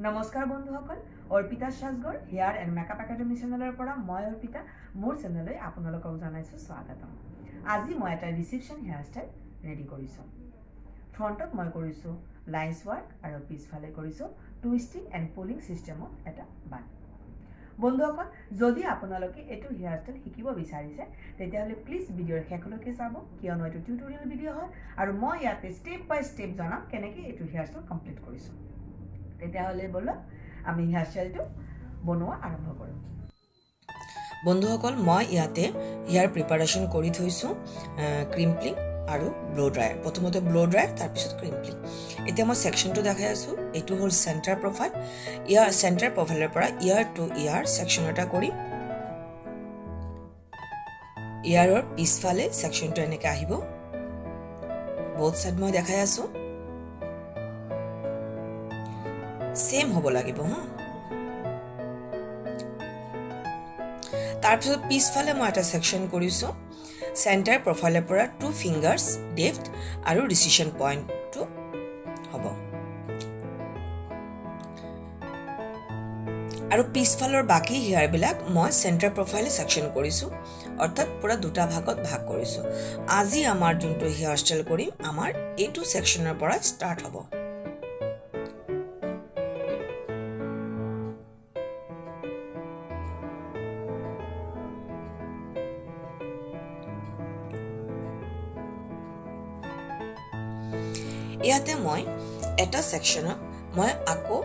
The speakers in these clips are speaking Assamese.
নমস্কাৰ বন্ধুসকল, Arpita Sajghar hair and makeup academy চেনেলৰ পৰা মই অৰ্পিতা মোৰ চেনেললৈ আপোনালোকক জনাইছোঁ স্বাগতম। আজি মই এটা ৰিসেপশ্যন হেয়াৰ ষ্টাইল ৰেডি কৰিছোঁ। ফ্ৰণ্টত মই কৰিছোঁ লাইন্স ৱাৰ্ক আৰু পিছফালে কৰিছোঁ টুইষ্টিং এণ্ড পুলিং ছিষ্টেমত এটা বান। বন্ধুসকল, যদি আপোনালোকে এইটো হেয়াৰ ষ্টাইল শিকিব বিচাৰিছে তেতিয়াহ'লে প্লিজ ভিডিঅ'ৰ শেষলৈকে চাব, কিয়নো এইটো টিউটৰিয়েল ভিডিঅ' হয় আৰু মই ইয়াতে ষ্টেপ বাই ষ্টেপ জনাম কেনেকৈ এইটো হেয়াৰ ষ্টাইল কমপ্লিট কৰিছোঁ। তেতিয়াহ'লে বলক আমি হেয়াৰ ষ্টাইলটো বনোৱা আৰম্ভ কৰোঁ। বন্ধুসকল, মই ইয়াতে হেয়াৰ প্ৰিপাৰেশ্যন কৰি থৈছোঁ ক্ৰিম্পলিং আৰু ব্লো ড্ৰায়াৰ। প্ৰথমতে ব্লো ড্ৰায়াৰ, তাৰপিছত ক্ৰিম্পলিং। এতিয়া মই ছেকশ্যনটো দেখাই আছোঁ। এইটো হ'ল চেণ্টাৰ প্ৰফাইল। ইয়াৰ চেণ্টাৰ প্ৰফাইলৰ পৰা ইয়াৰ টু ইয়াৰ ছেকশ্যন এটা কৰিম। ইয়াৰৰ পিছফালে ছেকশ্যনটো এনেকৈ আহিব। বহুত ছাইড মই দেখাই আছোঁ। সেম হ'ব লাগিব হা। তাৰপিছত পিছফালে মই এটা ছেকশ্যন কৰিছোঁ। চেণ্টাৰ প্ৰফাইলৰ পৰা 2 ফিংগাৰ্ছ ডেপ্থ আৰু ৰিচিশ্যন পইণ্টটো হ'ব। আৰু পিছফালৰ বাকী হেয়াৰবিলাক মই চেণ্টাৰ প্ৰফাইলে ছেকশ্যন কৰিছোঁ, অৰ্থাৎ পূৰা দুটা ভাগত ভাগ কৰিছোঁ। আজি আমাৰ যোনটো হেয়াৰ ষ্টাইল কৰিম, আমাৰ এইটো ছেকশ্যনৰ পৰা ষ্টাৰ্ট হ'ব। ইয়াতে মই এটা ছেকশ্যনত মই আকৌ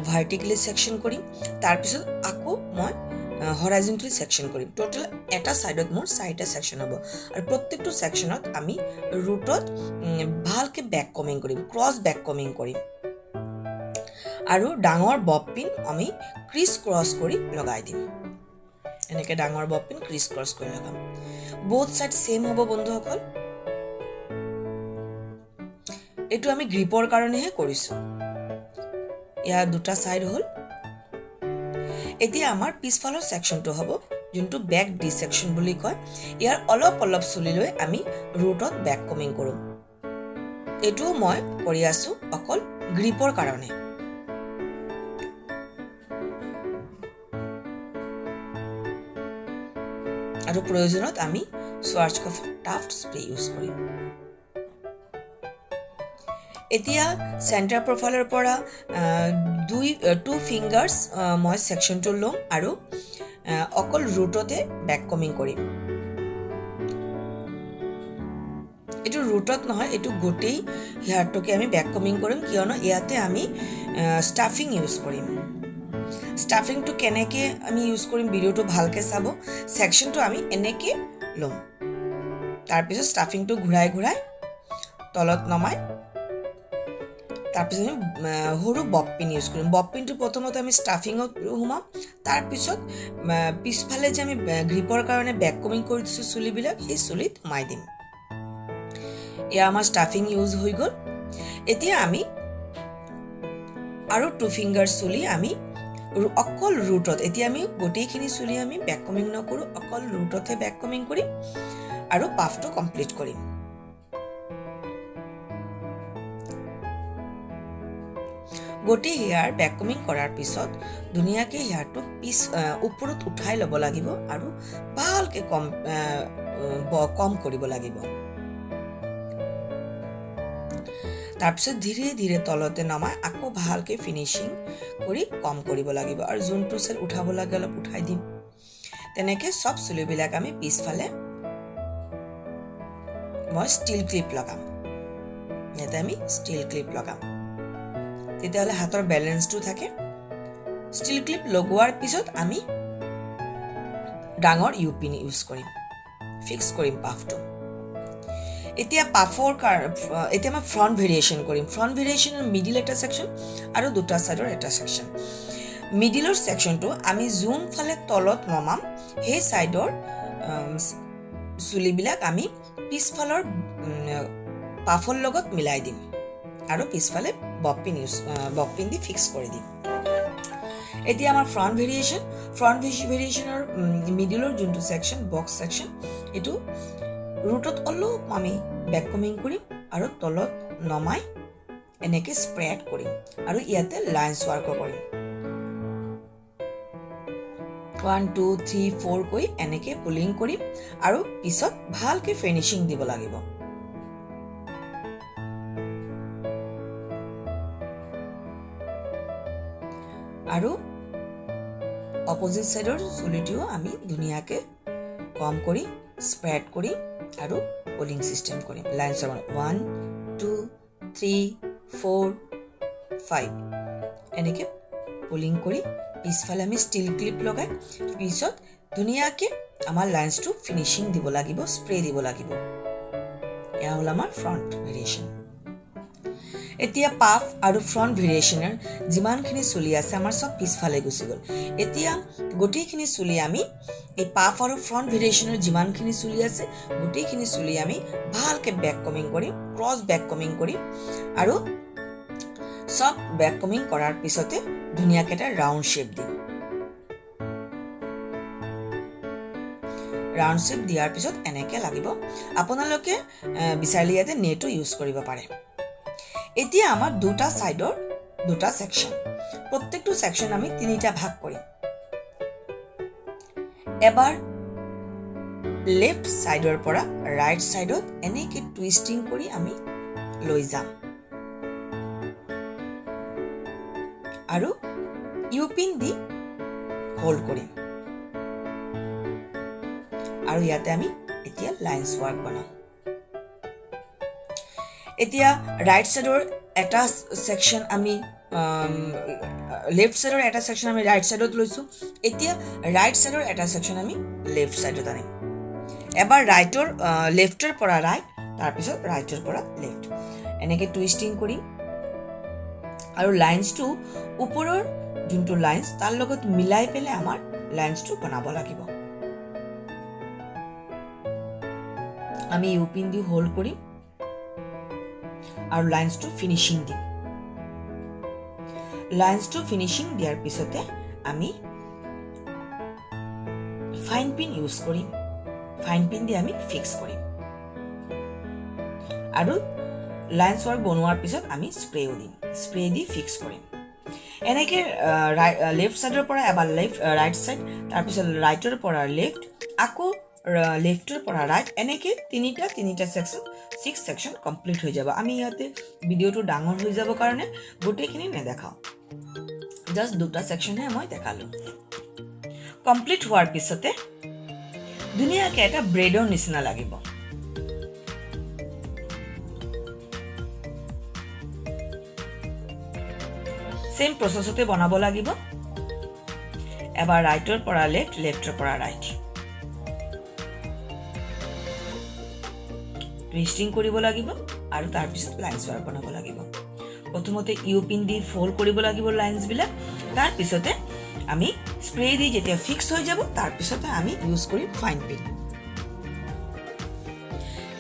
ভাৰ্টিকেলি ছেকশ্যন কৰিম, তাৰপিছত আকৌ মই হৰাইজণ্টেলি ছেকশ্যন কৰিম। টোটেল এটা ছাইডত মোৰ 4টা ছেকশ্যন হ'ব। আৰু প্ৰত্যেকটো ছেকশ্যনত আমি ৰুটত ভালকৈ বেক কমিং কৰিম, ক্ৰছ বেক কমিং কৰিম। আৰু ডাঙৰ বব পিন আমি ক্ৰিছ ক্ৰছ কৰি লগাই দিম। এনেকৈ ডাঙৰ বব পিন ক্ৰিছ ক্ৰছ কৰি লগাম। বহুত ছাইড ছেম হ'ব বন্ধুসকল। এইটো আমি গ্ৰিপৰ কাৰণেহে কৰিছোঁ। ইয়াৰ দুটা ছাইড হ'ল। এতিয়া আমাৰ পিছফালৰ ছেকশ্যনটো হ'ব, যোনটো বেক ডি ছেকশ্যন বুলি কয়। ইয়াৰ অলপ অলপ চুলি লৈ আমি ৰুটত বেক কমিং কৰোঁ। এইটোও মই কৰি আছোঁ অকল গ্ৰিপৰ কাৰণে। আৰু প্ৰয়োজনত আমি স্বাৰ্ছকফ টাফ্ট স্প্ৰে ইউজ কৰিম। এতিয়া চেণ্টাৰ প্ৰফাইলৰ পৰা 2 ফিংগাৰ্ছ মই ছেকশ্যনটো ল'ম আৰু অকল ৰুটতে বেক কমিং কৰিম। এইটো ৰুটত নহয়, এইটো গোটেই হেয়াৰটোকে আমি বেক কমিং কৰিম, কিয়নো ইয়াতে আমি ষ্টাফিং ইউজ কৰিম। ষ্টাফিংটো কেনেকৈ আমি ইউজ কৰিম ভিডিঅ'টো ভালকৈ চাব। ছেকশ্যনটো আমি এনেকৈ ল'ম, তাৰপিছত ষ্টাফিংটো ঘূৰাই ঘূৰাই তলত নমাই তাৰপিছত আমি সৰু বব পিন ইউজ কৰিম। বব পিনটো প্ৰথমতে আমি ষ্টাফিঙত সোমাম, তাৰপিছত পিছফালে যে আমি গ্ৰিপৰ কাৰণে বেক কমিং কৰি দিছোঁ চুলিবিলাক, সেই চুলিত সোমাই দিম। এয়া আমাৰ ষ্টাফিং ইউজ হৈ গ'ল। এতিয়া আমি আৰু 2 ফিংগাৰ চুলি আমি অকল ৰুটত, এতিয়া আমি গোটেইখিনি চুলি আমি বেক কমিং নকৰোঁ, অকল ৰুটতহে বেক কমিং কৰিম আৰু পাফটো কমপ্লিট কৰিম। গোটেই হেয়াৰ বেক কমিং কৰাৰ পিছত ধুনীয়াকৈ হেয়াৰটো ওপৰত উঠাই ল'ব লাগিব আৰু ভালকৈ কম কৰিব লাগিব। তাৰপিছত ধীৰে ধীৰে তলতে নমাই আকৌ ভালকৈ ফিনিচিং কৰি কম কৰিব লাগিব। আৰু যোনটো চাইড উঠাব লাগে অলপ উঠাই দিম। তেনেকৈ চব চুলিবিলাক আমি পিছফালে মই ষ্টীল ক্লিপ লগাম। ইয়াতে আমি ষ্টীল ক্লিপ লগাম, তেতিয়াহ'লে হাতৰ বেলেঞ্চটো থাকে। ষ্টীল ক্লিপ লগোৱাৰ পিছত আমি ডাঙৰ ইউ পিন ইউজ কৰিম, ফিক্স কৰিম পাফটো। এতিয়া এতিয়া মই ফ্ৰণ্ট ভেৰিয়েশ্যন কৰিম। ফ্ৰণ্ট ভেৰিয়েশ্যনৰ মিডিল এটা ছেকশ্যন আৰু দুটা ছাইডৰ এটা ছেকশ্যন। মিডিলৰ ছেকশ্যনটো আমি যোনফালে তলত নমাম সেই ছাইডৰ চুলিবিলাক আমি পিছফালৰ পাফৰ লগত মিলাই দিম আৰু পিছফালে বব পিন দি ফিক্স কৰি দিম। এতিয়া আমাৰ ফ্ৰণ্ট ভেৰিয়েশ্যনৰ মিডিলৰ যোনটো ছেকশ্যন, বক্স ছেকশ্যন, এইটো ৰুটত অলপ আমি বেক কমিং কৰিম আৰু তলত নমাই এনেকৈ স্প্ৰেড কৰিম আৰু ইয়াতে লাইন্স ৱাৰ্কো কৰিম 1 2 3 4 কৈ এনেকৈ পুলিং কৰিম আৰু পিছত ভালকৈ ফিনিচিং দিব লাগিব আৰু অপোজিট সাইডৰ চুলিটিও আমি ধুনীয়াকৈ কম কৰি স্প্ৰেড কৰি আৰু পুলিং সিস্টেম কৰিম লাইন্সৰ 1 2 3 4 5 এনেকৈ পুলিং কৰি পিছফালে আমি ষ্টিল ক্লিপ লগাই পিছত ধুনীয়াকৈ আমাৰ লাইন্সটো ফিনিচিং দিব লাগিব স্প্ৰে দিব লাগিব এয়া হ'ল আমাৰ ফ্ৰণ্ট ভেৰিয়েশ্যন এতিয়া পাফ আৰু ফ্ৰণ্ট ভেৰিয়েশ্যনৰ যিমানখিনি চুলি আছে আমাৰ সব পিছফালে গুচি গ'ল এতিয়া গোটেইখিনি চুলি আমি এই পাফ আৰু ফ্ৰণ্ট ভেৰিয়েশ্যনৰ যিমানখিনি চুলি আছে গোটেইখিনি চুলি আমি ভালকৈ বেক কমিং কৰিম ক্ৰছ বেক কমিং কৰিম আৰু সব বেক কমিং কৰাৰ পিছতে ধুনীয়াকৈ এটা ৰাউণ্ড শেপ দিম ৰাউণ্ড শেপ দিয়াৰ পিছত এনেকৈ লাগিব আপোনালোকে বিচাৰিলে ইয়াতে নেটো ইউজ কৰিব পাৰে এতিয়া আমাৰ দুটা সাইডৰ দুটা সেকশন প্ৰত্যেকটো সেকশন আমি তিনিটা ভাগ কৰিম এবাৰ লেফট সাইডৰ পৰা ৰাইট সাইডত এনেকৈ টুইস্টিং কৰি আমি লৈ যাম আৰু ইউ পিন দি হোল্ড কৰিম আৰু ইয়াতে আমি এতিয়া লাইন্স ৱাৰ্ক বনাম এতিয়া ৰাইট সাইডৰ এটা সেকশন আমি লেফট সাইডৰ এটা সেকশন আমি ৰাইট সাইডত লৈছো এতিয়া ৰাইট সাইডৰ এটা সেকশন আমি লেফট সাইডত আনিম এবাৰ ৰাইটৰ লেফটৰ পৰা ৰাইট তাৰ পিছত ৰাইটৰ পৰা লেফট এনেকৈ টুইস্টিং কৰিম আৰু লাইন্সটো ওপৰৰ যোনটো লাইন্স তাৰ লগত মিলাই পেলে আমাৰ লাইন্সটো বনাব লাগিব আমি ইউ পিন দি হোল্ড কৰিম আৰু লাইন্সটো ফিনিশিং দিম লাইন্সটো ফিনিশিং দিয়াৰ পিছতে আমি ফাইন পিন ইউজ কৰিম ফাইন পিন দি আমি ফিক্স কৰিম আৰু লাইন্স ৱাৰ্ক বনোৱাৰ পিছত আমি স্প্ৰেও দিম স্প্ৰে দি ফিক্স কৰিম এনেকৈ লেফট সাইডৰ পৰা এবাৰ লেফট ৰাইট সাইড তাৰ পিছত ৰাইটৰ পৰা লেফট আকৌ লেফটৰ পৰা ৰাইট এনেকৈ তিনিটা সেকশন 6 সেকশন কমপ্লিট হৈ যাব আমি ইয়াতে ভিডিওটো ডাঙৰ হৈ যাব কাৰণে গোটেইখিনি নেদেখাও জাস্ট দুটা সেকশনহে মই দেখালো কমপ্লিট হোৱাৰ পিছতে ধুনীয়াকৈ এটা ব্ৰেডৰ নিচিনা লাগিব সেম প্ৰসেসতে বনাব লাগিব এবাৰ ৰাইটৰ পৰা লেফট লেফটৰ পৰা ৰাইট টুইস্টিং কৰিব লাগিব আৰু তাৰ পিছত লাইন্স ৱাৰ্ক বনাব লাগিব প্ৰথমতে ইউ পিন দি ফোল্ড কৰিব লাগিব লাইন্স বিলাক তাৰ পিছতে আমি স্প্ৰে দি যেতিয়া ফিক্স হৈ যাব তাৰ পিছতে আমি ইউজ কৰিম ফাইন পিন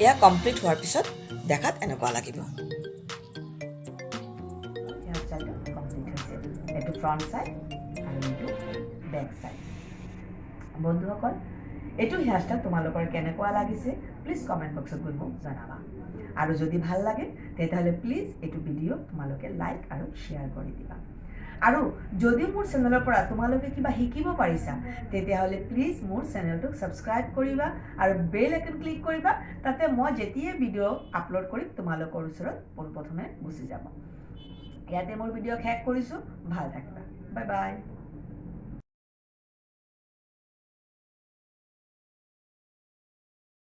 এয়া কমপ্লিট হোৱাৰ পিছত দেখাত এনেকুৱা লাগিব এটো ফ্ৰণ্ট সাইড আৰু এটো বেক সাইড বন্ধুসকল এটো হেয়াৰস্টাইল তোমালোকৰ কেনেকুৱা লাগিছে প্লিজ কমেন্ট বক্সত গৈ মোক জনাবা আৰু যদি ভাল লাগে তেতিয়াহলে প্লিজ এটো ভিডিও তোমালোকে লাইক আৰু শেয়াৰ কৰি দিবা আৰু যদি মোৰ চেনেলৰ পৰা তোমালোকে কিবা শিকিব পাৰিছা তেতিয়াহলে প্লিজ মোৰ চেনেলটো সাবস্ক্ৰাইব কৰিবা আৰু বেল আইকন ক্লিক কৰিবা তাতে মই যেতিয়া ভিডিও আপলোড কৰিম তোমালোকৰ ওচৰত পোনপ্ৰথমে গুচি যাব ইয়াতে মোৰ ভিডিও শেষ কৰিছো ভাল থাকিবা বাই বাই